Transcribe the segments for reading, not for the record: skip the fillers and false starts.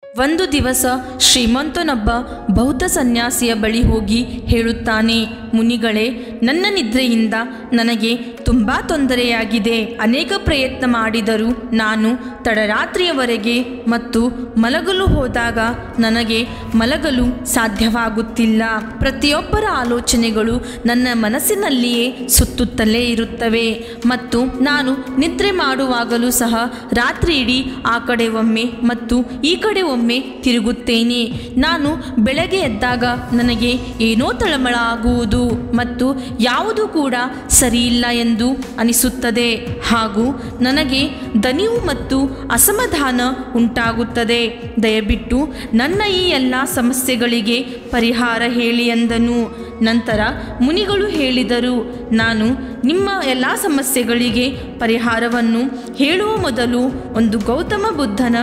ಒಂದು ದಿವಸ ಶ್ರೀಮಂತನೊಬ್ಬ ಬೌದ್ಧ ಸನ್ಯಾಸಿಯ ಬಳಿ ಹೋಗಿ ಹೇಳುತ್ತಾನೆ, ಮುನಿಗಳೇ, ನನ್ನ ನಿದ್ರೆಯಿಂದ ನನಗೆ ತುಂಬ ತೊಂದರೆಯಾಗಿದೆ. ಅನೇಕ ಪ್ರಯತ್ನ ಮಾಡಿದರೂ ನಾನು ತಡರಾತ್ರಿಯವರೆಗೆ ಮತ್ತು ಮಲಗಲು ಹೋದಾಗ ನನಗೆ ಮಲಗಲು ಸಾಧ್ಯವಾಗುತ್ತಿಲ್ಲ. ಪ್ರತಿಯೊಬ್ಬರ ಆಲೋಚನೆಗಳು ನನ್ನ ಮನಸ್ಸಿನಲ್ಲಿಯೇ ಸುತ್ತುತ್ತಲೇ ಇರುತ್ತವೆ ಮತ್ತು ನಾನು ನಿದ್ರೆ ಮಾಡುವಾಗಲೂ ಸಹ ರಾತ್ರಿ ಇಡೀ ಆ ಕಡೆ ಒಮ್ಮೆ ಮತ್ತು ಈ ಕಡೆ ಒಮ್ಮೆ ತಿರುಗುತ್ತೇನೆ. ನಾನು ಬೆಳಗ್ಗೆ ಎದ್ದಾಗ ನನಗೆ ಏನೋ ತಳಮಳ ಆಗುವುದು ಮತ್ತು ಯಾವುದೂ ಕೂಡ ಸರಿಯಿಲ್ಲ ಎಂದು ಅನಿಸುತ್ತದೆ ಹಾಗೂ ನನಗೆ ದಣಿವು ಮತ್ತು ಅಸಮಾಧಾನ ಉಂಟಾಗುತ್ತದೆ. ದಯವಿಟ್ಟು ನನ್ನ ಈ ಎಲ್ಲ ಸಮಸ್ಯೆಗಳಿಗೆ ಪರಿಹಾರ ಹೇಳಿ ಎಂದನು. ನಂತರ ಮುನಿಗಳು ಹೇಳಿದರು, ನಾನು ನಿಮ್ಮ ಎಲ್ಲ ಸಮಸ್ಯೆಗಳಿಗೆ ಪರಿಹಾರವನ್ನು ಹೇಳುವ ಮೊದಲು ಒಂದು ಗೌತಮ ಬುದ್ಧನ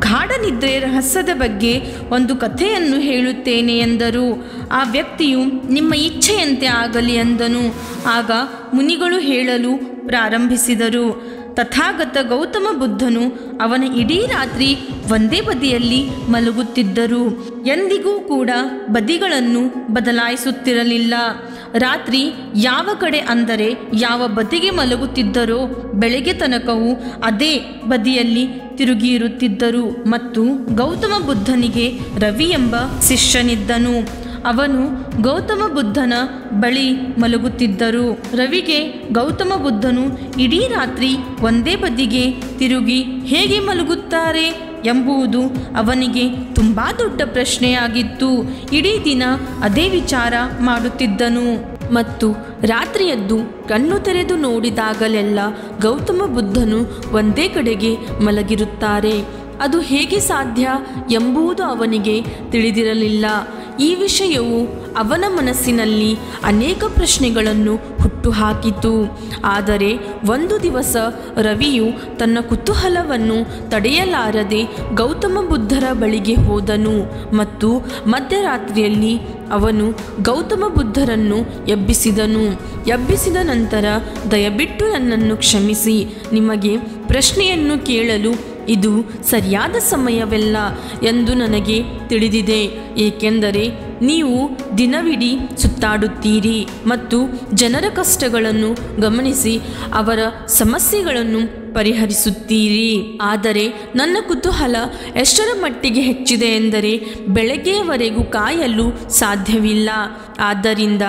ಗಾಢ ನಿದ್ರೆ ರಹಸ್ಯದ ಬಗ್ಗೆ ಒಂದು ಕಥೆಯನ್ನು ಹೇಳುತ್ತೇನೆ ಎಂದರು. ಆ ವ್ಯಕ್ತಿಯು ನಿಮ್ಮ ಇಚ್ಛೆಯಂತೆ ಆಗಲಿ ಎಂದನು. ಆಗ ಮುನಿಗಳು ಹೇಳಲು ಪ್ರಾರಂಭಿಸಿದರು. ತಥಾಗತ ಗೌತಮ ಬುದ್ಧನು ಅವನ ಇಡೀ ರಾತ್ರಿ ಒಂದೇ ಬದಿಯಲ್ಲಿ ಮಲಗುತ್ತಿದ್ದರು. ಎಂದಿಗೂ ಕೂಡ ಬದಿಗಳನ್ನು ಬದಲಾಯಿಸುತ್ತಿರಲಿಲ್ಲ. ರಾತ್ರಿ ಯಾವ ಕಡೆ ಅಂದರೆ ಯಾವ ಬದಿಗೆ ಮಲಗುತ್ತಿದ್ದರೋ ಬೆಳಗ್ಗೆ ತನಕವೂ ಅದೇ ಬದಿಯಲ್ಲಿ ತಿರುಗಿರುತ್ತಿದ್ದರು. ಮತ್ತು ಗೌತಮ ಬುದ್ಧನಿಗೆ ರವಿ ಎಂಬ ಶಿಷ್ಯನಿದ್ದನು. ಅವನು ಗೌತಮ ಬುದ್ಧನ ಬಳಿ ಮಲಗುತ್ತಿದ್ದರು. ರವಿಗೆ ಗೌತಮ ಬುದ್ಧನು ಇಡೀ ರಾತ್ರಿ ಒಂದೇ ಬದಿಗೆ ತಿರುಗಿ ಹೇಗೆ ಮಲಗುತ್ತಾರೆ ಎಂಬುದು ಅವನಿಗೆ ತುಂಬ ದೊಡ್ಡ ಪ್ರಶ್ನೆಯಾಗಿತ್ತು. ಇಡೀ ದಿನ ಅದೇ ವಿಚಾರ ಮಾಡುತ್ತಿದ್ದನು ಮತ್ತು ರಾತ್ರಿಯದ್ದು ಕಣ್ಣು ತೆರೆದು ನೋಡಿದಾಗಲೆಲ್ಲ ಗೌತಮ ಬುದ್ಧನು ಒಂದೇ ಕಡೆಗೆ ಮಲಗಿರುತ್ತಾರೆ. ಅದು ಹೇಗೆ ಸಾಧ್ಯ ಎಂಬುದು ಅವನಿಗೆ ತಿಳಿದಿರಲಿಲ್ಲ. ಈ ವಿಷಯವು ಅವನ ಮನಸ್ಸಿನಲ್ಲಿ ಅನೇಕ ಪ್ರಶ್ನೆಗಳನ್ನು ಹುಟ್ಟುಹಾಕಿತು. ಆದರೆ ಒಂದು ದಿವಸ ರವಿಯು ತನ್ನ ಕುತೂಹಲವನ್ನು ತಡೆಯಲಾರದೆ ಗೌತಮ ಬುದ್ಧರ ಬಳಿಗೆ ಹೋದನು ಮತ್ತು ಮಧ್ಯರಾತ್ರಿಯಲ್ಲಿ ಅವನು ಗೌತಮ ಬುದ್ಧರನ್ನು ಎಬ್ಬಿಸಿದನು. ಎಬ್ಬಿಸಿದ ನಂತರ, ದಯವಿಟ್ಟು ನನ್ನನ್ನು ಕ್ಷಮಿಸಿ, ನಿಮಗೆ ಪ್ರಶ್ನೆಯನ್ನು ಕೇಳಲು ಇದು ಸರಿಯಾದ ಸಮಯವಲ್ಲ ಎಂದು ನನಗೆ ತಿಳಿದಿದೆ. ಏಕೆಂದರೆ ನೀವು ದಿನವಿಡೀ ಸುತ್ತಾಡುತ್ತೀರಿ ಮತ್ತು ಜನರ ಕಷ್ಟಗಳನ್ನು ಗಮನಿಸಿ ಅವರ ಸಮಸ್ಯೆಗಳನ್ನು ಪರಿಹರಿಸುತ್ತೀರಿ. ಆದರೆ ನನ್ನ ಕುತೂಹಲ ಎಷ್ಟರ ಮಟ್ಟಿಗೆ ಹೆಚ್ಚಿದೆ ಎಂದರೆ ಬೆಳಗ್ಗೆಯವರೆಗೂ ಕಾಯಲು ಸಾಧ್ಯವಿಲ್ಲ. ಆದ್ದರಿಂದ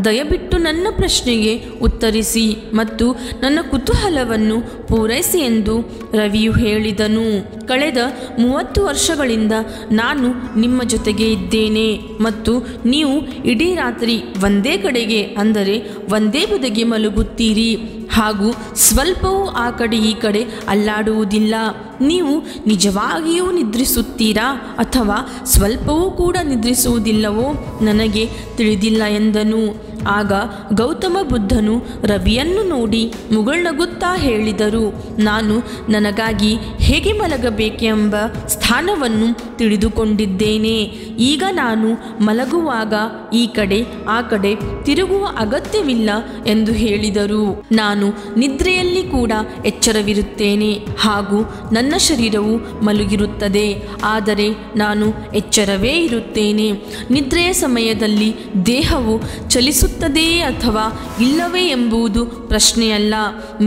ದಯವಿಟ್ಟು ನನ್ನ ಪ್ರಶ್ನೆಗೆ ಉತ್ತರಿಸಿ ಮತ್ತು ನನ್ನ ಕುತೂಹಲವನ್ನು ಪೂರೈಸಿ ಎಂದು ರವಿಯು ಹೇಳಿದನು. ಕಳೆದ 30 ವರ್ಷಗಳಿಂದ ನಾನು ನಿಮ್ಮ ಜೊತೆಗೆ ಇದ್ದೇನೆ ಮತ್ತು ನೀವು ಇಡೀ ರಾತ್ರಿ ಒಂದೇ ಕಡೆಗೆ ಅಂದರೆ ಒಂದೇ ಬದಿಗೆ ಮಲಗುತ್ತೀರಿ ಹಾಗೂ ಸ್ವಲ್ಪವೂ ಆ ಕಡೆ ಈ ಕಡೆ ಅಲ್ಲಾಡುವುದಿಲ್ಲ. ನೀವು ನಿಜವಾಗಿಯೂ ನಿದ್ರಿಸುತ್ತೀರಾ ಅಥವಾ ಸ್ವಲ್ಪವೂ ಕೂಡ ನಿದ್ರಿಸುವುದಿಲ್ಲವೋ ನನಗೆ ತಿಳಿದಿಲ್ಲ ಎಂದನು. ಆಗ ಗೌತಮ ಬುದ್ಧನು ರವಿಯನ್ನು ನೋಡಿ ಮುಗುಳ್ನಗುತ್ತಾ ಹೇಳಿದರು, ನಾನು ನನಗಾಗಿ ಹೇಗೆ ಮಲಗಬೇಕೆಂಬ ಸ್ಥಾನವನ್ನು ತಿಳಿದುಕೊಂಡಿದ್ದೇನೆ. ಈಗ ನಾನು ಮಲಗುವಾಗ ಈ ಕಡೆ ಆ ಕಡೆ ತಿರುಗುವ ಅಗತ್ಯವಿಲ್ಲ ಎಂದು ಹೇಳಿದರು. ನಾನು ನಿದ್ರೆಯಲ್ಲಿ ಕೂಡ ಎಚ್ಚರವಿರುತ್ತೇನೆ ಹಾಗೂ ನನ್ನ ಶರೀರವು ಮಲಗಿರುತ್ತದೆ, ಆದರೆ ನಾನು ಎಚ್ಚರವೇ ಇರುತ್ತೇನೆ. ನಿದ್ರೆಯ ಸಮಯದಲ್ಲಿ ದೇಹವು ಚಲಿಸುತ್ತದೆಯೇ ಅಥವಾ ಇಲ್ಲವೇ ಎಂಬುದು ಪ್ರಶ್ನೆಯಲ್ಲ.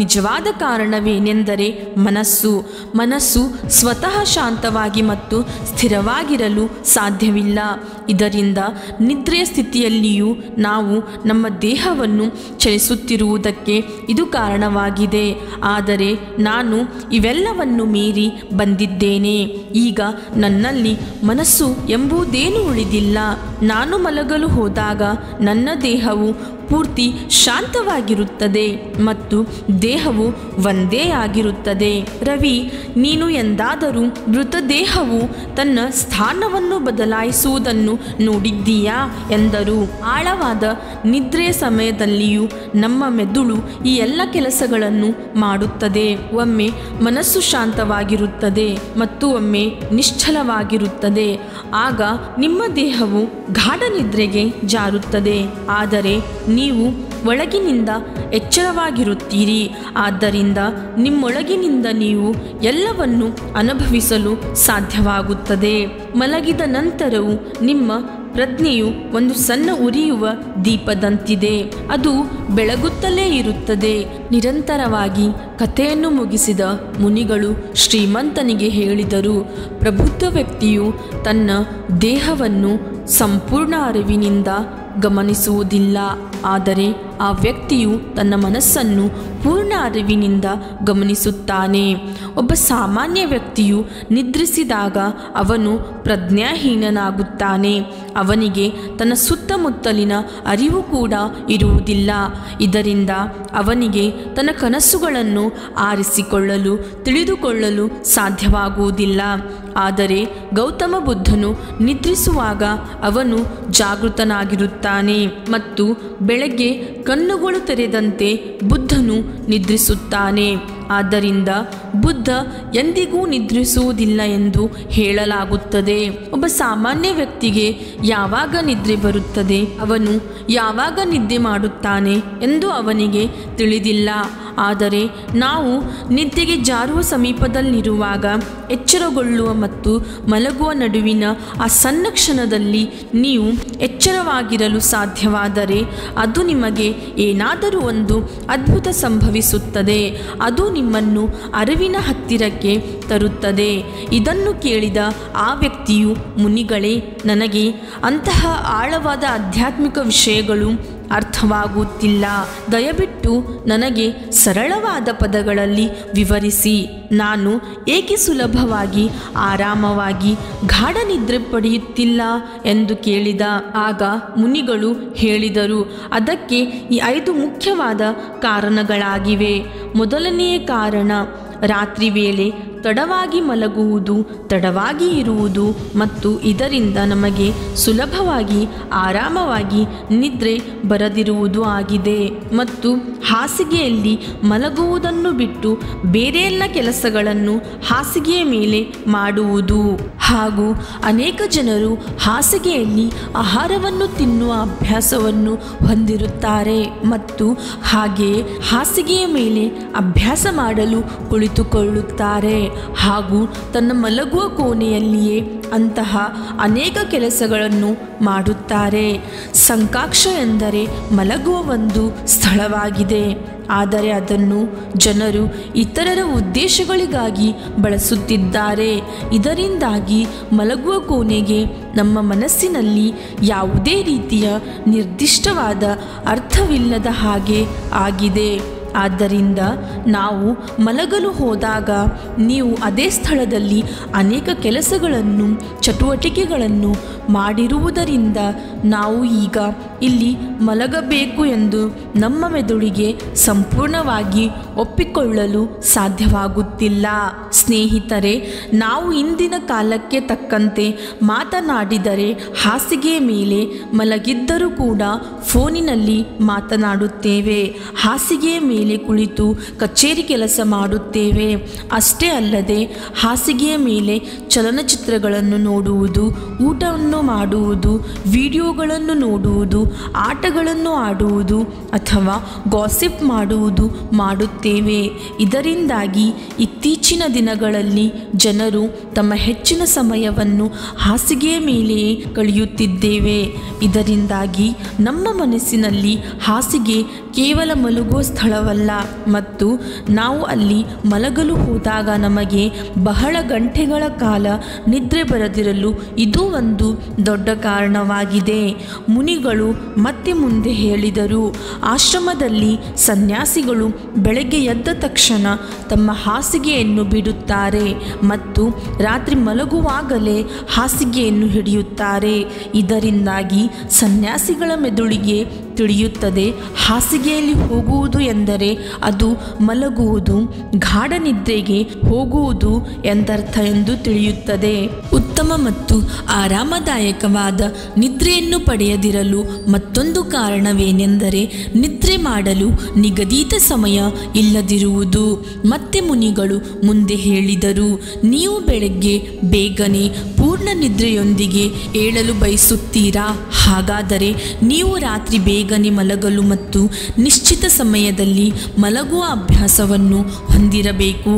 ನಿಜವಾದ ಕಾರಣವೇನೆಂದರೆ ಮನಸ್ಸು ಸ್ವತಃ ಶಾಂತವಾಗಿ ಮತ್ತು ಸ್ಥಿರವಾಗಿರಲು ಸಾಧ್ಯವಿಲ್ಲ. ಇದರಿಂದ ನಿದ್ರೆಯ ಸ್ಥಿತಿಯಲ್ಲಿಯೂ ನಾವು ನಮ್ಮ ದೇಹವನ್ನು ಚಲಿಸುತ್ತಿರುವುದಕ್ಕೆ ಇದು ಕಾರಣವಾಗಿದೆ. ಆದರೆ ನಾನು ಇವೆಲ್ಲವನ್ನು ಮೀರಿ ಬಂದಿದ್ದೇನೆ. ಈಗ ನನ್ನಲ್ಲಿ ಮನಸ್ಸು ಎಂಬುದೇನೂ ಉಳಿದಿಲ್ಲ. ನಾನು ಮಲಗಲು ಹೋದಾಗ ನನ್ನ ದೇಹವು ಪೂರ್ತಿ ಶಾಂತವಾಗಿರುತ್ತದೆ ಮತ್ತು ದೇಹವು ಒಂದೇ ಆಗಿರುತ್ತದೆ. ರವಿ, ನೀನು ಎಂದಾದರೂ ಮೃತದೇಹವು ತನ್ನ ಸ್ಥಾನವನ್ನು ಬದಲಾಯಿಸುವುದನ್ನು ನೋಡಿದ್ದೀಯಾ ಎಂದರು. ಆಳವಾದ ನಿದ್ರೆಯ ಸಮಯದಲ್ಲಿಯೂ ನಮ್ಮ ಮೆದುಳು ಈ ಎಲ್ಲ ಕೆಲಸಗಳನ್ನು ಮಾಡುತ್ತದೆ. ಒಮ್ಮೆ ಮನಸ್ಸು ಶಾಂತವಾಗಿರುತ್ತದೆ ಮತ್ತು ಒಮ್ಮೆ ನಿಶ್ಚಲವಾಗಿರುತ್ತದೆ. ಆಗ ನಿಮ್ಮ ದೇಹವು ಗಾಢ ನಿದ್ರೆಗೆ ಜಾರುತ್ತದೆ. ಆದರೆ ನೀವು ಒಳಗಿನಿಂದ ಎಚ್ಚರವಾಗಿರುತ್ತೀರಿ. ಆದ್ದರಿಂದ ನಿಮ್ಮೊಳಗಿನಿಂದ ನೀವು ಎಲ್ಲವನ್ನು ಅನುಭವಿಸಲು ಸಾಧ್ಯವಾಗುತ್ತದೆ. ಮಲಗಿದ ನಂತರವೂ ನಿಮ್ಮ ಪ್ರಜ್ಞೆಯು ಒಂದು ಸಣ್ಣ ಉರಿಯುವ ದೀಪದಂತಿದೆ. ಅದು ಬೆಳಗುತ್ತಲೇ ಇರುತ್ತದೆ. ನಿರಂತರವಾಗಿ ಕಥೆಯನ್ನು ಮುಗಿಸಿದ ಮುನಿಗಳು ಶ್ರೀಮಂತನಿಗೆ ಹೇಳಿದರು, ಪ್ರಬುದ್ಧ ವ್ಯಕ್ತಿಯು ತನ್ನ ದೇಹವನ್ನು ಸಂಪೂರ್ಣ ಅರಿವಿನಿಂದ ಗಮನಿಸುವುದಿಲ್ಲ, ಆದರೆ ಆ ವ್ಯಕ್ತಿಯು ತನ್ನ ಮನಸ್ಸನ್ನು ಪೂರ್ಣ ಅರಿವಿನಿಂದ ಗಮನಿಸುತ್ತಾನೆ. ಒಬ್ಬ ಸಾಮಾನ್ಯ ವ್ಯಕ್ತಿಯು ನಿದ್ರಿಸಿದಾಗ ಅವನು ಪ್ರಜ್ಞಾಹೀನನಾಗುತ್ತಾನೆ. ಅವನಿಗೆ ತನ್ನ ಸುತ್ತಮುತ್ತಲಿನ ಅರಿವು ಕೂಡ ಇರುವುದಿಲ್ಲ. ಇದರಿಂದ ಅವನಿಗೆ ತನ್ನ ಕನಸುಗಳನ್ನು ಆರಿಸಿಕೊಳ್ಳಲು ತಿಳಿದುಕೊಳ್ಳಲು ಸಾಧ್ಯವಾಗುವುದಿಲ್ಲ. ಆದರೆ ಗೌತಮ ಬುದ್ಧನು ನಿದ್ರಿಸುವಾಗ ಅವನು ಜಾಗೃತನಾಗಿರುತ್ತಾನೆ ಮತ್ತು ಬೆಳಗ್ಗೆ ಕಣ್ಣುಗಳು ತೆರೆದಂತೆ ಬುದ್ಧನು ನಿದ್ರಿಸುತ್ತಾನೆ. ಆದ್ದರಿಂದ ಬುದ್ಧ ಎಂದಿಗೂ ನಿದ್ರಿಸುವುದಿಲ್ಲ ಎಂದು ಹೇಳಲಾಗುತ್ತದೆ. ಒಬ್ಬ ಸಾಮಾನ್ಯ ವ್ಯಕ್ತಿಗೆ ಯಾವಾಗ ನಿದ್ರೆ ಬರುತ್ತದೆ, ಅವನು ಯಾವಾಗ ನಿದ್ದೆ ಮಾಡುತ್ತಾನೆ ಎಂದು ಅವನಿಗೆ ತಿಳಿದಿಲ್ಲ. ಆದರೆ ನಾವು ನಿದ್ದೆಗೆ ಜಾರುವ ಸಮೀಪದಲ್ಲಿರುವಾಗ ಎಚ್ಚರಗೊಳ್ಳುವ ಮತ್ತು ಮಲಗುವ ನಡುವಿನ ಆ ಸಣ್ಣ ಕ್ಷಣದಲ್ಲಿ ನೀವು ಎಚ್ಚರವಾಗಿರಲು ಸಾಧ್ಯವಾದರೆ ಅದು ನಿಮಗೆ ಏನಾದರೂ ಒಂದು ಅದ್ಭುತ ಸಂಭವಿಸುತ್ತದೆ. ಅದು ನಿಮ್ಮನ್ನು ಅರಿವಿನ ಹತ್ತಿರಕ್ಕೆ ತರುತ್ತದೆ. ಇದನ್ನು ಕೇಳಿದ ಆ ವ್ಯಕ್ತಿಯು, ಮುನಿಗಳೇ, ನನಗೆ ಅಂತಹ ಆಳವಾದ ಆಧ್ಯಾತ್ಮಿಕ ವಿಷಯಗಳು ಅರ್ಥವಾಗುತ್ತಿಲ್ಲ. ದಯವಿಟ್ಟು ನನಗೆ ಸರಳವಾದ ಪದಗಳಲ್ಲಿ ವಿವರಿಸಿ. ನಾನು ಏಕೆ ಸುಲಭವಾಗಿ ಆರಾಮವಾಗಿ ಗಾಢ ನಿದ್ರೆ ಪಡೆಯುತ್ತಿಲ್ಲ ಎಂದು ಕೇಳಿದ. ಆಗ ಮುನಿಗಳು ಹೇಳಿದರು, ಅದಕ್ಕೆ ಈ 5 ಮುಖ್ಯವಾದ ಕಾರಣಗಳಾಗಿವೆ. ಮೊದಲನೆಯ ಕಾರಣ ರಾತ್ರಿ ವೇಳೆ ತಡವಾಗಿ ಮಲಗುವುದು, ತಡವಾಗಿ ಇರುವುದು ಮತ್ತು ಇದರಿಂದ ನಮಗೆ ಸುಲಭವಾಗಿ ಆರಾಮವಾಗಿ ನಿದ್ರೆ ಬರದಿರುವುದು ಆಗಿದೆ. ಮತ್ತು ಹಾಸಿಗೆಯಲ್ಲಿ ಮಲಗುವುದನ್ನು ಬಿಟ್ಟು ಬೇರೆ ಎಲ್ಲ ಕೆಲಸಗಳನ್ನು ಹಾಸಿಗೆಯ ಮೇಲೆ ಮಾಡುವುದು. ಹಾಗೂ ಅನೇಕ ಜನರು ಹಾಸಿಗೆಯಲ್ಲಿ ಆಹಾರವನ್ನು ತಿನ್ನುವ ಅಭ್ಯಾಸವನ್ನು ಹೊಂದಿರುತ್ತಾರೆ ಮತ್ತು ಹಾಗೆಯೇ ಹಾಸಿಗೆಯ ಮೇಲೆ ಅಭ್ಯಾಸ ಮಾಡಲು ಕುಳಿತುಕೊಳ್ಳುತ್ತಾರೆ ಹಾಗೂ ತನ್ನ ಮಲಗುವ ಕೋಣೆಯಲ್ಲಿಯೇ ಅಂತಹ ಅನೇಕ ಕೆಲಸಗಳನ್ನು ಮಾಡುತ್ತಾರೆ. ಸಂಕಾಕ್ಷ ಎಂದರೆ ಮಲಗುವ ಒಂದು ಸ್ಥಳವಾಗಿದೆ, ಆದರೆ ಅದನ್ನು ಜನರು ಇತರರ ಉದ್ದೇಶಗಳಿಗಾಗಿ ಬಳಸುತ್ತಿದ್ದಾರೆ. ಇದರಿಂದಾಗಿ ಮಲಗುವ ಕೋಣೆಗೆ ನಮ್ಮ ಮನಸ್ಸಿನಲ್ಲಿ ಯಾವುದೇ ರೀತಿಯ ನಿರ್ದಿಷ್ಟವಾದ ಅರ್ಥವಿಲ್ಲದ ಹಾಗೆ ಆಗಿದೆ. ಆದ್ದರಿಂದ ನಾವು ಮಲಗಲು ಹೋದಾಗ ನೀವು ಅದೇ ಸ್ಥಳದಲ್ಲಿ ಅನೇಕ ಕೆಲಸಗಳನ್ನು ಚಟುವಟಿಕೆಗಳನ್ನು ಮಾಡಿರುವುದರಿಂದ ನಾವು ಈಗ ಇಲ್ಲಿ ಮಲಗಬೇಕು ಎಂದು ನಮ್ಮ ಮೆದುಳಿಗೆ ಸಂಪೂರ್ಣವಾಗಿ ಒಪ್ಪಿಕೊಳ್ಳಲು ಸಾಧ್ಯವಾಗುತ್ತಿಲ್ಲ. ಸ್ನೇಹಿತರೆ, ನಾವು ಇಂದಿನ ಕಾಲಕ್ಕೆ ತಕ್ಕಂತೆ ಮಾತನಾಡಿದರೆ ಹಾಸಿಗೆಯ ಮೇಲೆ ಮಲಗಿದ್ದರೂ ಕೂಡ ಫೋನಿನಲ್ಲಿ ಮಾತನಾಡುತ್ತೇವೆ, ಹಾಸಿಗೆಯ ಮೇಲೆ ಕುಳಿತು ಕಚೇರಿ ಕೆಲಸ ಮಾಡುತ್ತೇವೆ. ಅಷ್ಟೇ ಅಲ್ಲದೆ ಹಾಸಿಗೆಯ ಮೇಲೆ ಚಲನಚಿತ್ರಗಳನ್ನು ನೋಡುವುದು, ಊಟವನ್ನು ಮಾಡುವುದು, ವಿಡಿಯೋಗಳನ್ನು ನೋಡುವುದು, ಆಟಗಳನ್ನು ಆಡುವುದು ಅಥವಾ ಗಾಸಿಪ್ ಮಾಡುತ್ತೇವೆ. ಇದರಿಂದಾಗಿ ಇತ್ತೀಚಿನ ದಿನಗಳಲ್ಲಿ ಜನರು ತಮ್ಮ ಹೆಚ್ಚಿನ ಸಮಯವನ್ನು ಹಾಸಿಗೆಯ ಮೇಲೆಯೇ ಕಳೆಯುತ್ತಿದ್ದೇವೆ. ಇದರಿಂದಾಗಿ ನಮ್ಮ ಮನಸ್ಸಿನಲ್ಲಿ ಹಾಸಿಗೆ ಕೇವಲ ಮಲಗುವ ಸ್ಥಳವಲ್ಲ ಮತ್ತು ನಾವು ಅಲ್ಲಿ ಮಲಗಲು ಹೋದಾಗ ನಮಗೆ ಬಹಳ ಗಂಟೆಗಳ ಕಾಲ ನಿದ್ರೆ ಬರದಿರಲು ಇದು ಒಂದು ದೊಡ್ಡ ಕಾರಣವಾಗಿದೆ. ಮುನಿಗಳು ಮತ್ತೆ ಮುಂದೆ ಹೇಳಿದರು, ಆಶ್ರಮದಲ್ಲಿ ಸನ್ಯಾಸಿಗಳು ಬೆಳಗ್ಗೆ ಎದ್ದ ತಕ್ಷಣ ತಮ್ಮ ಹಾಸಿಗೆಯನ್ನು ಬಿಡುತ್ತಾರೆ ಮತ್ತು ರಾತ್ರಿ ಮಲಗುವಾಗಲೇ ಹಾಸಿಗೆಯನ್ನು ಹಿಡಿಯುತ್ತಾರೆ. ಇದರಿಂದಾಗಿ ಸನ್ಯಾಸಿಗಳ ಮೆದುಳಿಗೆ ತಿಳಿಯುತ್ತದೆ, ಹಾಸಿಗೆಯಲ್ಲಿ ಹೋಗುವುದು ಎಂದರೆ ಅದು ಮಲಗುವುದು, ಗಾಢ ನಿದ್ರೆಗೆ ಹೋಗುವುದು ಎಂದರ್ಥ ಎಂದು ತಿಳಿಯುತ್ತದೆ. ಉತ್ತಮ ಮತ್ತು ಆರಾಮದಾಯಕವಾದ ನಿದ್ರೆಯನ್ನು ಪಡೆಯದಿರಲು ಮತ್ತೊಂದು ಕಾರಣವೇನೆಂದರೆ ನಿದ್ರೆ ಮಾಡಲು ನಿಗದಿತ ಸಮಯ ಇಲ್ಲದಿರುವುದು. ಮತ್ತೆ ಮುನಿಗಳು ಮುಂದೆ ಹೇಳಿದರು, ನೀವು ಬೆಳಗ್ಗೆ ಬೇಗನೆ ಪೂರ್ಣ ನಿದ್ರೆಯೊಂದಿಗೆ ಏಳಲು ಬಯಸುತ್ತೀರಾ? ಹಾಗಾದರೆ ನೀವು ರಾತ್ರಿ ಬೇಗ ಬೇಗನೆ ಮಲಗಲು ಮತ್ತು ನಿಶ್ಚಿತ ಸಮಯದಲ್ಲಿ ಮಲಗುವ ಅಭ್ಯಾಸವನ್ನು ಹೊಂದಿರಬೇಕು.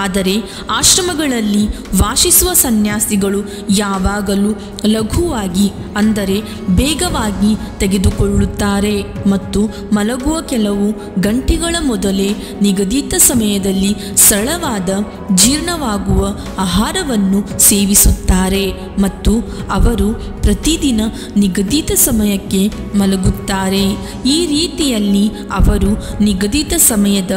ಆದರೆ ಆಶ್ರಮಗಳಲ್ಲಿ ವಾಸಿಸುವ ಸನ್ಯಾಸಿಗಳು ಯಾವಾಗಲೂ ಲಘುವಾಗಿ ಅಂದರೆ ಬೇಗವಾಗಿ ತೆಗೆದುಕೊಳ್ಳುತ್ತಾರೆ ಮತ್ತು ಮಲಗುವ ಕೆಲವು ಗಂಟೆಗಳ ಮೊದಲೇ ನಿಗದಿತ ಸಮಯದಲ್ಲಿ ಸರಳವಾದ ಜೀರ್ಣವಾಗುವ ಆಹಾರವನ್ನು ಸೇವಿಸುತ್ತಾರೆ ಮತ್ತು ಅವರು ಪ್ರತಿದಿನ ನಿಗದಿತ ಸಮಯಕ್ಕೆ ಮಲಗುತ್ತಾರೆ. ಈ ರೀತಿಯಲ್ಲಿ ಅವರು ನಿಗದಿತ ಸಮಯದ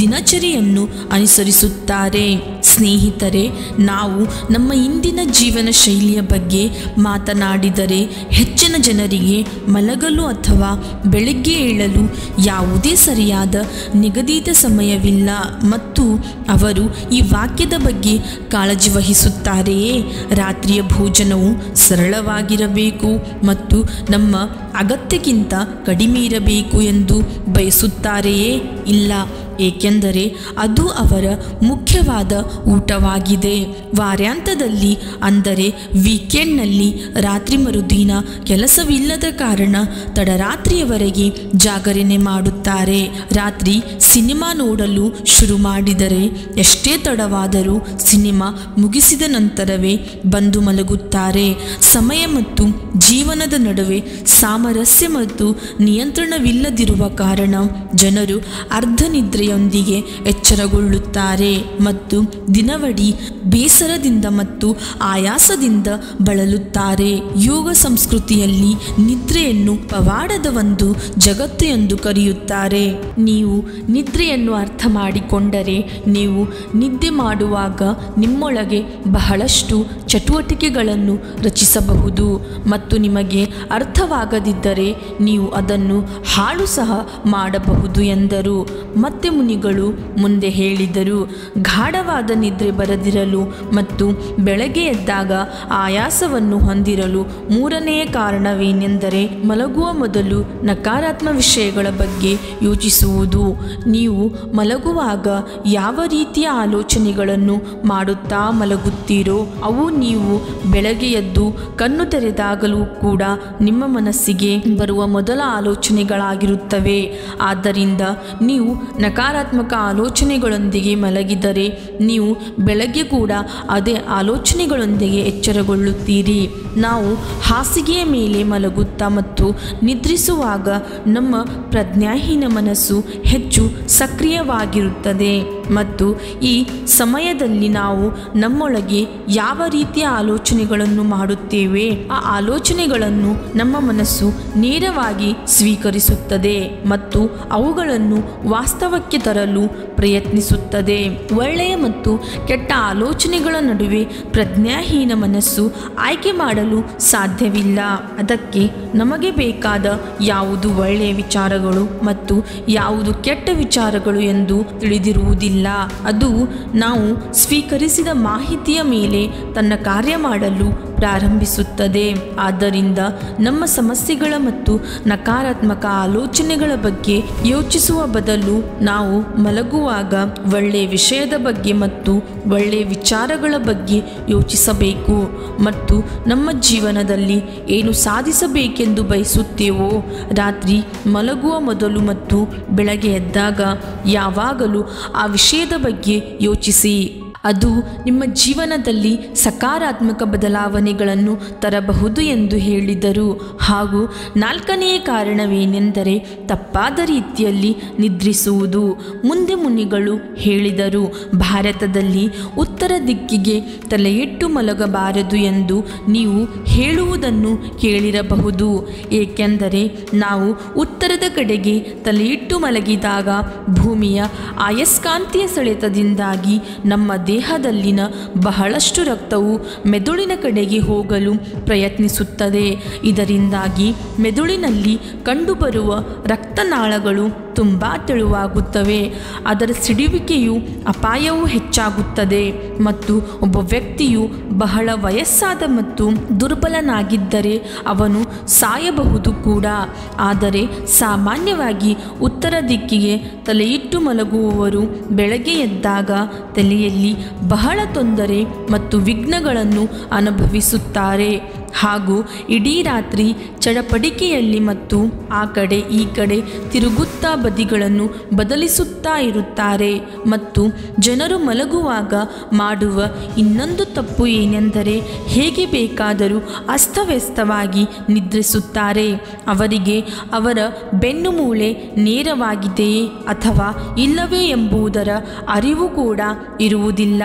ದಿನಚರಿಯನ್ನು ಅನುಸರಿಸುತ್ತಾರೆ. ಸ್ನೇಹಿತರೆ, ನಾವು ನಮ್ಮ ಇಂದಿನ ಜೀವನ ಶೈಲಿಯ ಬಗ್ಗೆ ಮಾತನಾಡಿದರೆ ಹೆಚ್ಚಿನ ಜನರಿಗೆ ಮಲಗಲು ಅಥವಾ ಬೆಳಗ್ಗೆ ಏಳಲು ಯಾವುದೇ ಸರಿಯಾದ ನಿಗದಿತ ಸಮಯವಿಲ್ಲ ಮತ್ತು ಅವರು ಈ ವಾಕ್ಯದ ಬಗ್ಗೆ ಕಾಳಜಿ ವಹಿಸುತ್ತಾರೆಯೇ? ರಾತ್ರಿಯ ಭೋಜನವು ಸರಳವಾಗಿರಬೇಕು ಮತ್ತು ನಮ್ಮ ಅಗತ್ಯಕ್ಕಿಂತ ಕಡಿಮೆ ಇರಬೇಕು ಎಂದು ಬಯಸುತ್ತಾರೆಯೇ? ಇಲ್ಲ, ಏಕೆಂದರೆ ಅದು ಅವರ ಮುಖ್ಯವಾದ ಊಟವಾಗಿದೆ. ವಾರಾಂತ್ಯದಲ್ಲಿ ಅಂದರೆ ವೀಕೆಂಡ್ನಲ್ಲಿ ರಾತ್ರಿ ಮರುದಿನ ಕೆಲಸವಿಲ್ಲದ ಕಾರಣ ತಡರಾತ್ರಿಯವರೆಗೆ ಜಾಗರಣೆ ಮಾಡುತ್ತಾರೆ. ರಾತ್ರಿ ಸಿನಿಮಾ ನೋಡಲು ಶುರು ಮಾಡಿದರೆ ಎಷ್ಟೇ ತಡವಾದರೂ ಸಿನಿಮಾ ಮುಗಿಸಿದ ನಂತರವೇ ಬಂದು ಮಲಗುತ್ತಾರೆ. ಸಮಯ ಮತ್ತು ಜೀವನದ ನಡುವೆ ಸಾಮರಸ್ಯ ಮತ್ತು ನಿಯಂತ್ರಣವಿಲ್ಲದಿರುವ ಕಾರಣ ಜನರು ಅರ್ಧ ನಿದ್ರೆಯೊಂದಿಗೆ ಎಚ್ಚರಗೊಳ್ಳುತ್ತಾರೆ ಮತ್ತು ದಿನವಿಡೀ ಬೇಸರದಿಂದ ಮತ್ತು ಆಯಾಸದಿಂದ ಬಳಲುತ್ತಾರೆ. ಯೋಗ ಸಂಸ್ಕೃತಿಯಲ್ಲಿ ನಿದ್ರೆಯನ್ನು ಪವಾಡದ ಒಂದು ಜಗತ್ತು ಎಂದು ಕರೆಯುತ್ತಾರೆ. ನೀವು ನಿದ್ರೆಯನ್ನು ಅರ್ಥ ಮಾಡಿಕೊಂಡರೆ ನೀವು ನಿದ್ದೆ ಮಾಡುವಾಗ ನಿಮ್ಮೊಳಗೆ ಬಹಳಷ್ಟು ಚಟುವಟಿಕೆಗಳನ್ನು ರಚಿಸಬಹುದು ಮತ್ತು ನಿಮಗೆ ಅರ್ಥವಾಗದಿದ್ದರೆ ನೀವು ಅದನ್ನು ಹಾಳು ಸಹ ಮಾಡಬಹುದು ಎಂದರು. ಮತ್ತೆ ಮುನಿಗಳು ಮುಂದೆ ಹೇಳಿದರು, ಗಾಢವಾದ ನಿದ್ರೆ ಬರದಿರಲು ಮತ್ತು ಬೆಳಗ್ಗೆ ಎದ್ದಾಗ ಆಯಾಸವನ್ನು ಹೊಂದಿರಲು ಮೂರನೆಯ ಕಾರಣವೇನೆಂದರೆ ಮಲಗುವ ಮೊದಲು ನಕಾರಾತ್ಮಕ ವಿಷಯಗಳ ಬಗ್ಗೆ ಯೋಚಿಸುವುದು. ನೀವು ಮಲಗುವಾಗ ಯಾವ ರೀತಿಯ ಆಲೋಚನೆಗಳನ್ನು ಮಾಡುತ್ತಾ ಮಲಗುತ್ತೀರೋ ಅವು ನೀವು ಬೆಳಗ್ಗೆ ಎದ್ದು ಕಣ್ಣು ತೆರೆದಾಗಲೂ ಕೂಡ ನಿಮ್ಮ ಮನಸ್ಸಿಗೆ ಬರುವ ಮೊದಲ ಆಲೋಚನೆಗಳಾಗಿರುತ್ತವೆ. ಆದ್ದರಿಂದ ನೀವು ನಕಾರಾತ್ಮಕ ಆಲೋಚನೆಗಳೊಂದಿಗೆ ಮಲಗಿದರೆ ನೀವು ಬೆಳಗ್ಗೆ ಕೂಡ ಅದೇ ಆಲೋಚನೆಗಳೊಂದಿಗೆ ಎಚ್ಚರಗೊಳ್ಳುತ್ತೀರಿ. ನಾವು ಹಾಸಿಗೆಯ ಮೇಲೆ ಮಲಗುತ್ತಾ ಮತ್ತು ನಿದ್ರಿಸುವಾಗ ನಮ್ಮ ಪ್ರಜ್ಞಾಹೀನ ಮನಸ್ಸು ಹೆಚ್ಚು ಸಕ್ರಿಯವಾಗಿರುತ್ತದೆ ಮತ್ತು ಈ ಸಮಯದಲ್ಲಿ ನಾವು ನಮ್ಮೊಳಗೆ ಯಾವ ರೀತಿಯ ಆಲೋಚನೆಗಳನ್ನು ಮಾಡುತ್ತೇವೆ ಆ ಆಲೋಚನೆಗಳನ್ನು ನಮ್ಮ ಮನಸ್ಸು ನೇರವಾಗಿ ಸ್ವೀಕರಿಸುತ್ತದೆ ಮತ್ತು ಅವುಗಳನ್ನು ವಾಸ್ತವಕ್ಕೆ ತರಲು ಪ್ರಯತ್ನಿಸುತ್ತದೆ. ಒಳ್ಳೆಯ ಮತ್ತು ಕೆಟ್ಟ ಆಲೋಚನೆಗಳ ನಡುವೆ ಪ್ರಜ್ಞಾಹೀನ ಮನಸ್ಸು ಆಯ್ಕೆ ಮಾಡಲು ಸಾಧ್ಯವಿಲ್ಲ. ಅದಕ್ಕೆ ನಮಗೆ ಬೇಕಾದ ಯಾವುದು ಒಳ್ಳೆಯ ವಿಚಾರಗಳು ಮತ್ತು ಯಾವುದು ಕೆಟ್ಟ ವಿಚಾರಗಳು ಎಂದು ತಿಳಿದಿರುವುದಿಲ್ಲ. ಅದು ನಾವು ಸ್ವೀಕರಿಸಿದ ಮಾಹಿತಿಯ ಮೇಲೆ ತನ್ನ ಕಾರ್ಯ ಮಾಡಲು ಪ್ರಾರಂಭಿಸುತ್ತದೆ. ಆದ್ದರಿಂದ ನಮ್ಮ ಸಮಸ್ಯೆಗಳ ಮತ್ತು ನಕಾರಾತ್ಮಕ ಆಲೋಚನೆಗಳ ಬಗ್ಗೆ ಯೋಚಿಸುವ ಬದಲು ನಾವು ಮಲಗುವಾಗ ಒಳ್ಳೆಯ ವಿಷಯದ ಬಗ್ಗೆ ಮತ್ತು ಒಳ್ಳೆಯ ವಿಚಾರಗಳ ಬಗ್ಗೆ ಯೋಚಿಸಬೇಕು ಮತ್ತು ನಮ್ಮ ಜೀವನದಲ್ಲಿ ಏನು ಸಾಧಿಸಬೇಕೆಂದು ಬಯಸುತ್ತೇವೋ ರಾತ್ರಿ ಮಲಗುವ ಮೊದಲು ಮತ್ತು ಬೆಳಗ್ಗೆ ಎದ್ದಾಗ ಯಾವಾಗಲೂ ಆ ವಿಷಯದ ಬಗ್ಗೆ ಯೋಚಿಸಿ. ಅದು ನಿಮ್ಮ ಜೀವನದಲ್ಲಿ ಸಕಾರಾತ್ಮಕ ಬದಲಾವಣೆಗಳನ್ನು ತರಬಹುದು ಎಂದು ಹೇಳಿದರು. ಹಾಗೂ ನಾಲ್ಕನೆಯ ಕಾರಣವೇನೆಂದರೆ ತಪ್ಪಾದ ರೀತಿಯಲ್ಲಿ ನಿದ್ರಿಸುವುದು. ಮುಂದೆ ಮುನಿಗಳು ಹೇಳಿದರು, ಭಾರತದಲ್ಲಿ ಉತ್ತರ ದಿಕ್ಕಿಗೆ ತಲೆಯಿಟ್ಟು ಮಲಗಬಾರದು ಎಂದು ನೀವು ಹೇಳುವುದನ್ನು ಕೇಳಿರಬಹುದು. ಏಕೆಂದರೆ ನಾವು ಉತ್ತರದ ಕಡೆಗೆ ತಲೆಯಿಟ್ಟು ಮಲಗಿದಾಗ ಭೂಮಿಯ ಅಯಸ್ಕಾಂತೀಯ ಸೆಳೆತದಿಂದಾಗಿ ನಮ್ಮ ದೇಹದಲ್ಲಿನ ಬಹಳಷ್ಟು ರಕ್ತವು ಮೆದುಳಿನ ಕಡೆಗೆ ಹೋಗಲು ಪ್ರಯತ್ನಿಸುತ್ತದೆ. ಇದರಿಂದಾಗಿ ಮೆದುಳಿನಲ್ಲಿ ಕಂಡುಬರುವ ರಕ್ತನಾಳಗಳು ತುಂಬ ತೆಳುವಾಗುತ್ತವೆ. ಅದರ ಸಿಡಿಯುವಿಕೆಯು ಅಪಾಯವು ಹೆಚ್ಚಾಗುತ್ತದೆ ಮತ್ತು ಒಬ್ಬ ವ್ಯಕ್ತಿಯು ಬಹಳ ವಯಸ್ಸಾದ ಮತ್ತು ದುರ್ಬಲನಾಗಿದ್ದರೆ ಅವನು ಸಾಯಬಹುದು ಕೂಡ. ಆದರೆ ಸಾಮಾನ್ಯವಾಗಿ ಉತ್ತರ ದಿಕ್ಕಿಗೆ ತಲೆಯಿಟ್ಟು ಮಲಗುವವರು ಬೆಳಗ್ಗೆ ಎದ್ದಾಗ ತಲೆಯಲ್ಲಿ ಬಹಳ ತೊಂದರೆ ಮತ್ತು ವಿಘ್ನಗಳನ್ನು ಅನುಭವಿಸುತ್ತಾರೆ. ಹಾಗೂ ಇಡೀ ರಾತ್ರಿ ಚಡಪಡಿಕೆಯಲ್ಲಿ ಮತ್ತು ಆ ಕಡೆ ಈ ಕಡೆ ತಿರುಗುತ್ತಾ ಬದಿಗಳನ್ನು ಬದಲಿಸುತ್ತಾ ಇರುತ್ತಾರೆ. ಮತ್ತು ಜನರು ಮಲಗುವಾಗ ಮಾಡುವ ಇನ್ನೊಂದು ತಪ್ಪು ಏನೆಂದರೆ ಹೇಗೆ ಬೇಕಾದರೂ ಅಸ್ತವ್ಯಸ್ತವಾಗಿ ನಿದ್ರಿಸುತ್ತಾರೆ. ಅವರಿಗೆ ಅವರ ಬೆನ್ನು ಮೂಳೆ ನೇರವಾಗಿದೆಯೇ ಅಥವಾ ಇಲ್ಲವೇ ಎಂಬುದರ ಅರಿವು ಕೂಡ ಇರುವುದಿಲ್ಲ.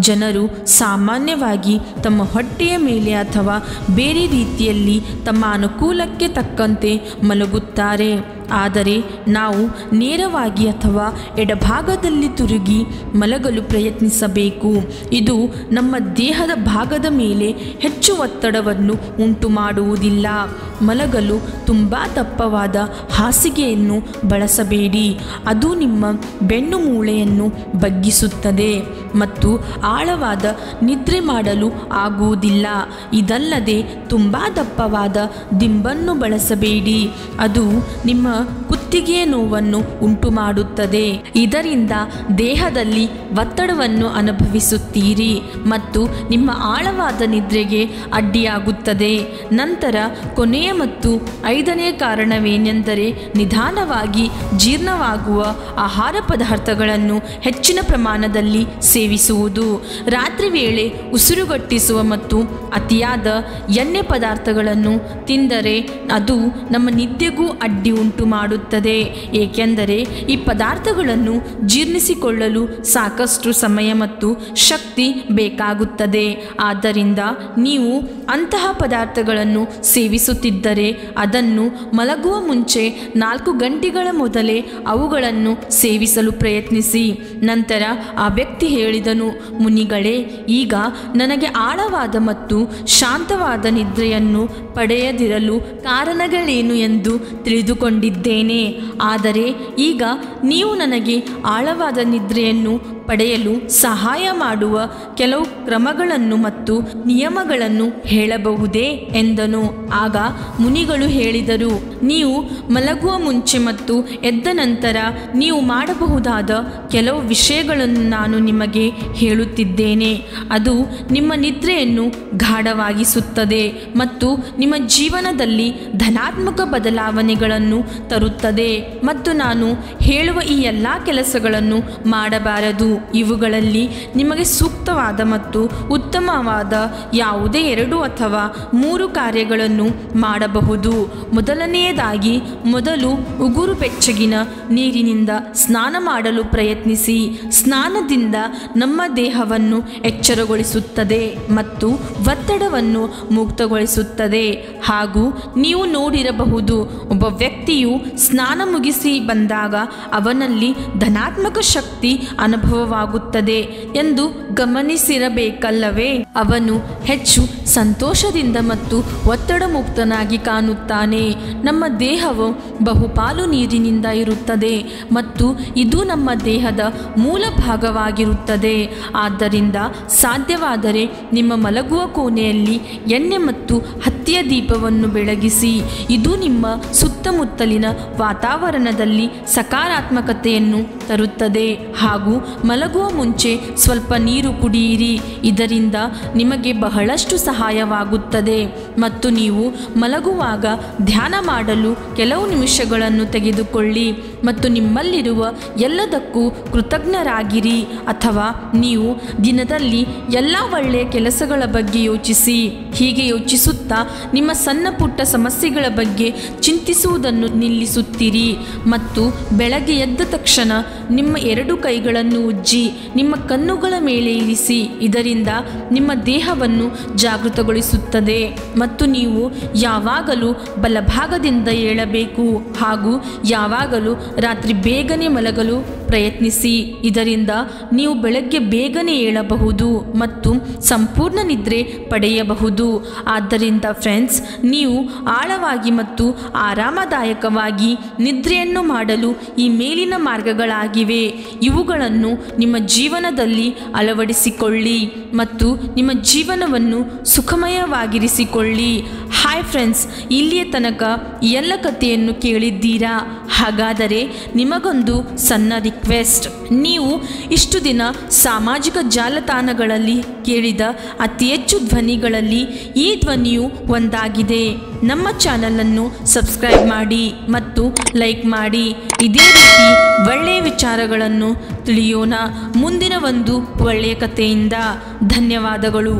ಜನರು ಸಾಮಾನ್ಯವಾಗಿ ತಮ್ಮ ಹೊಟ್ಟೆಯ ಮೇಲೆ ಅಥವಾ ಬೇರೆ ರೀತಿಯಲ್ಲಿ ತಮ್ಮ ಅನುಕೂಲಕ್ಕೆ ತಕ್ಕಂತೆ ಮಲಗುತ್ತಾರೆ. ಆದರೆ ನಾವು ನೇರವಾಗಿ ಅಥವಾ ಎಡಭಾಗದಲ್ಲಿ ತಿರುಗಿ ಮಲಗಲು ಪ್ರಯತ್ನಿಸಬೇಕು. ಇದು ನಮ್ಮ ದೇಹದ ಭಾಗದ ಮೇಲೆ ಹೆಚ್ಚು ಒತ್ತಡವನ್ನು ಉಂಟು ಮಾಡುವುದಿಲ್ಲ. ಮಲಗಲು ತುಂಬ ದಪ್ಪವಾದ ಹಾಸಿಗೆಯನ್ನು ಬಳಸಬೇಡಿ. ಅದು ನಿಮ್ಮ ಬೆನ್ನು ಮೂಳೆಯನ್ನು ಬಗ್ಗಿಸುತ್ತದೆ ಮತ್ತು ಆಳವಾದ ನಿದ್ರೆ ಮಾಡಲು ಆಗುವುದಿಲ್ಲ. ಇದಲ್ಲದೆ ತುಂಬ ದಪ್ಪವಾದ ದಿಂಬನ್ನು ಬಳಸಬೇಡಿ. ಅದು ನಿಮ್ಮ ಕುತ್ತಿಗೆಯ ನೋವನ್ನು ಉಂಟು ಮಾಡುತ್ತದೆ. ಇದರಿಂದ ದೇಹದಲ್ಲಿ ಒತ್ತಡವನ್ನು ಅನುಭವಿಸುತ್ತೀರಿ ಮತ್ತು ನಿಮ್ಮ ಆಳವಾದ ನಿದ್ರೆಗೆ ಅಡ್ಡಿಯಾಗುತ್ತದೆ. ನಂತರ ಕೊನೆಯ ಮತ್ತು 5ನೇ ಕಾರಣವೇನೆಂದರೆ ನಿಧಾನವಾಗಿ ಜೀರ್ಣವಾಗುವ ಆಹಾರ ಪದಾರ್ಥಗಳನ್ನು ಹೆಚ್ಚಿನ ಪ್ರಮಾಣದಲ್ಲಿ ಸೇವಿಸುವುದು. ರಾತ್ರಿ ವೇಳೆ ಉಸಿರುಗಟ್ಟಿಸುವ ಮತ್ತು ಅತಿಯಾದ ಎಣ್ಣೆ ಪದಾರ್ಥಗಳನ್ನು ತಿಂದರೆ ಅದು ನಮ್ಮ ನಿದ್ದೆಗೂ ಅಡ್ಡಿ ಉಂಟು ಮಾಡುತ್ತದೆ. ಏಕೆಂದರೆ ಈ ಪದಾರ್ಥಗಳನ್ನು ಜೀರ್ಣಿಸಿಕೊಳ್ಳಲು ಸಾಕಷ್ಟು ಸಮಯ ಮತ್ತು ಶಕ್ತಿ ಬೇಕಾಗುತ್ತದೆ. ಆದ್ದರಿಂದ ನೀವು ಅಂತಹ ಪದಾರ್ಥಗಳನ್ನು ಸೇವಿಸುತ್ತಿದ್ದರೆ ಅದನ್ನು ಮಲಗುವ ಮುಂಚೆ 4 ಗಂಟೆಗಳ ಮೊದಲೇ ಅವುಗಳನ್ನು ಸೇವಿಸಲು ಪ್ರಯತ್ನಿಸಿ. ನಂತರ ಆ ವ್ಯಕ್ತಿ ಹೇಳಿದನು, ಮುನಿಗಳೇ, ಈಗ ನನಗೆ ಆಳವಾದ ಮತ್ತು ಶಾಂತವಾದ ನಿದ್ರೆಯನ್ನು ಪಡೆಯದಿರಲು ಕಾರಣಗಳೇನು ಎಂದು ತಿಳಿದುಕೊಂಡಿದ್ದೇನೆ. ಆದರೆ ಈಗ ನೀವು ನನಗೆ ಆಳವಾದ ನಿದ್ರೆಯನ್ನು ಪಡೆಯಲು ಸಹಾಯ ಮಾಡುವ ಕೆಲವು ಕ್ರಮಗಳನ್ನು ಮತ್ತು ನಿಯಮಗಳನ್ನು ಹೇಳಬಹುದೇ ಎಂದನು. ಆಗ ಮುನಿಗಳು ಹೇಳಿದರು, ನೀವು ಮಲಗುವ ಮುಂಚೆ ಮತ್ತು ಎದ್ದ ನಂತರ ನೀವು ಮಾಡಬಹುದಾದ ಕೆಲವು ವಿಷಯಗಳನ್ನು ನಾನು ನಿಮಗೆ ಹೇಳುತ್ತಿದ್ದೇನೆ. ಅದು ನಿಮ್ಮ ನಿದ್ರೆಯನ್ನು ಗಾಢವಾಗಿಸುತ್ತದೆ ಮತ್ತು ನಿಮ್ಮ ಜೀವನದಲ್ಲಿ ಧನಾತ್ಮಕ ಬದಲಾವಣೆಗಳನ್ನು ತರುತ್ತದೆ. ಮತ್ತು ನಾನು ಹೇಳುವ ಈ ಎಲ್ಲ ಕೆಲಸಗಳನ್ನು ಮಾಡಬಾರದು. ಇವುಗಳಲ್ಲಿ ನಿಮಗೆ ಸೂಕ್ತವಾದ ಮತ್ತು ಉತ್ತಮವಾದ ಯಾವುದೇ 2 ಅಥವಾ 3 ಕಾರ್ಯಗಳನ್ನು ಮಾಡಬಹುದು. ಮೊದಲನೆಯದಾಗಿ, ಮೊದಲು ಉಗುರು ಬೆಚ್ಚಗಿನ ನೀರಿನಿಂದ ಸ್ನಾನ ಮಾಡಲು ಪ್ರಯತ್ನಿಸಿ. ಸ್ನಾನದಿಂದ ನಮ್ಮ ದೇಹವನ್ನು ಎಚ್ಚರಗೊಳಿಸುತ್ತದೆ ಮತ್ತು ಒತ್ತಡವನ್ನು ಮುಕ್ತಗೊಳಿಸುತ್ತದೆ. ಹಾಗೂ ನೀವು ನೋಡಿರಬಹುದು, ಒಬ್ಬ ವ್ಯಕ್ತಿಯು ಸ್ನಾನ ಮುಗಿಸಿ ಬಂದಾಗ ಅವನಲ್ಲಿ ಧನಾತ್ಮಕ ಶಕ್ತಿ ಅನುಭವವಾಗುತ್ತದೆ ಎಂದು ಗಮನಿಸಿರಬೇಕಲ್ಲವೇ? ಅವನು ಹೆಚ್ಚು ಸಂತೋಷದಿಂದ ಮತ್ತು ಒತ್ತಡ ಮುಕ್ತನಾಗಿ ಕಾಣುತ್ತಾನೆ. ನಮ್ಮ ದೇಹವು ಬಹುಪಾಲು ನೀರಿನಿಂದ ಇರುತ್ತದೆ ಮತ್ತು ಇದು ನಮ್ಮ ದೇಹದ ಮೂಲ ಭಾಗವಾಗಿರುತ್ತದೆ. ಆದ್ದರಿಂದ ಸಾಧ್ಯವಾದರೆ ನಿಮ್ಮ ಮಲಗುವ ಕೋಣೆಯಲ್ಲಿ ಎಣ್ಣೆ ಮತ್ತು ಹತ್ತಿಯ ದೀಪವನ್ನು ಬೆಳಗಿಸಿ. ಇದು ನಿಮ್ಮ ಸುತ್ತಮುತ್ತಲಿನ ವಾತಾವರಣದಲ್ಲಿ ಸಕಾರಾತ್ಮಕತೆಯನ್ನು ತರುತ್ತದೆ. ಹಾಗೂ ಮಲಗುವ ಮುಂಚೆ ಸ್ವಲ್ಪ ನೀರು ಕುಡಿಯಿರಿ. ಇದರಿಂದ ನಿಮಗೆ ಬಹಳಷ್ಟು ಸಹಾಯವಾಗುತ್ತದೆ. ಮತ್ತು ನೀವು ಮಲಗುವಾಗ ಧ್ಯಾನ ಮಾಡಲು ಕೆಲವು ನಿಮಿಷಗಳನ್ನು ತೆಗೆದುಕೊಳ್ಳಿ ಮತ್ತು ನಿಮ್ಮಲ್ಲಿರುವ ಎಲ್ಲದಕ್ಕೂ ಕೃತಜ್ಞರಾಗಿರಿ. ಅಥವಾ ನೀವು ದಿನದಲ್ಲಿ ಎಲ್ಲ ಒಳ್ಳೆಯ ಕೆಲಸಗಳ ಬಗ್ಗೆ ಯೋಚಿಸಿ. ಹೀಗೆ ಯೋಚಿಸುತ್ತಾ ನಿಮ್ಮ ಸಣ್ಣ ಪುಟ್ಟ ಸಮಸ್ಯೆಗಳ ಬಗ್ಗೆ ಚಿಂತಿಸುವುದನ್ನು ನಿಲ್ಲಿಸುತ್ತೀರಿ. ಮತ್ತು ಬೆಳಗ್ಗೆ ಎದ್ದ ತಕ್ಷಣ ನಿಮ್ಮ 2 ಕೈಗಳನ್ನು ಉಜ್ಜಿ ನಿಮ್ಮ ಕಣ್ಣುಗಳ ಮೇಲೆ ಇರಿಸಿ. ಇದರಿಂದ ನಿಮ್ಮ ದೇಹವನ್ನು ಜಾಗೃತಗೊಳಿಸುತ್ತದೆ. ಮತ್ತು ನೀವು ಯಾವಾಗಲೂ ಬಲಭಾಗದಿಂದ ಏಳಬೇಕು ಹಾಗೂ ಯಾವಾಗಲೂ ರಾತ್ರಿ ಬೇಗನೆ ಮಲಗಲು ಪ್ರಯತ್ನಿಸಿ. ಇದರಿಂದ ನೀವು ಬೆಳಗ್ಗೆ ಬೇಗನೆ ಏಳಬಹುದು ಮತ್ತು ಸಂಪೂರ್ಣ ನಿದ್ರೆ ಪಡೆಯಬಹುದು. ಆದ್ದರಿಂದ ಫ್ರೆಂಡ್ಸ್, ನೀವು ಆಳವಾಗಿ ಮತ್ತು ಆರಾಮದಾಯಕವಾಗಿ ನಿದ್ರೆಯನ್ನು ಮಾಡಲು ಈ ಮೇಲಿನ ಮಾರ್ಗಗಳಾಗಿವೆ. ಇವುಗಳನ್ನು ನಿಮ್ಮ ಜೀವನದಲ್ಲಿ ಅಳವಡಿಸಿಕೊಳ್ಳಿ ಮತ್ತು ನಿಮ್ಮ ಜೀವನವನ್ನು ಸುಖಮಯವಾಗಿರಿಸಿಕೊಳ್ಳಿ. ಹಾಯ್ ಫ್ರೆಂಡ್ಸ್, ಇಲ್ಲಿಯ ತನಕ ಎಲ್ಲ ಕಥೆಯನ್ನು ಕೇಳಿದ್ದೀರಾ? ಹಾಗಾದರೆ ನಿಮಗೊಂದು ಸಣ್ಣ ರಿಕ್ವೆಸ್ಟ್. ನೀವು ಇಷ್ಟು ದಿನ ಸಾಮಾಜಿಕ ಜಾಲತಾಣಗಳಲ್ಲಿ ಕೇಳಿದ ಅತಿ ಹೆಚ್ಚು ಧ್ವನಿಗಳಲ್ಲಿ ಈ ಧ್ವನಿಯು ಒಂದಾಗಿದೆ. ನಮ್ಮ ಚಾನಲನ್ನು ಸಬ್ಸ್ಕ್ರೈಬ್ ಮಾಡಿ ಮತ್ತು ಲೈಕ್ ಮಾಡಿ. ಇದೇ ರೀತಿ ಒಳ್ಳೆಯ ವಿಚಾರಗಳನ್ನು ತಿಳಿಯೋಣ ಮುಂದಿನ ಒಂದು ಒಳ್ಳೆಯ ಕಥೆಯಿಂದ. ಧನ್ಯವಾದಗಳು.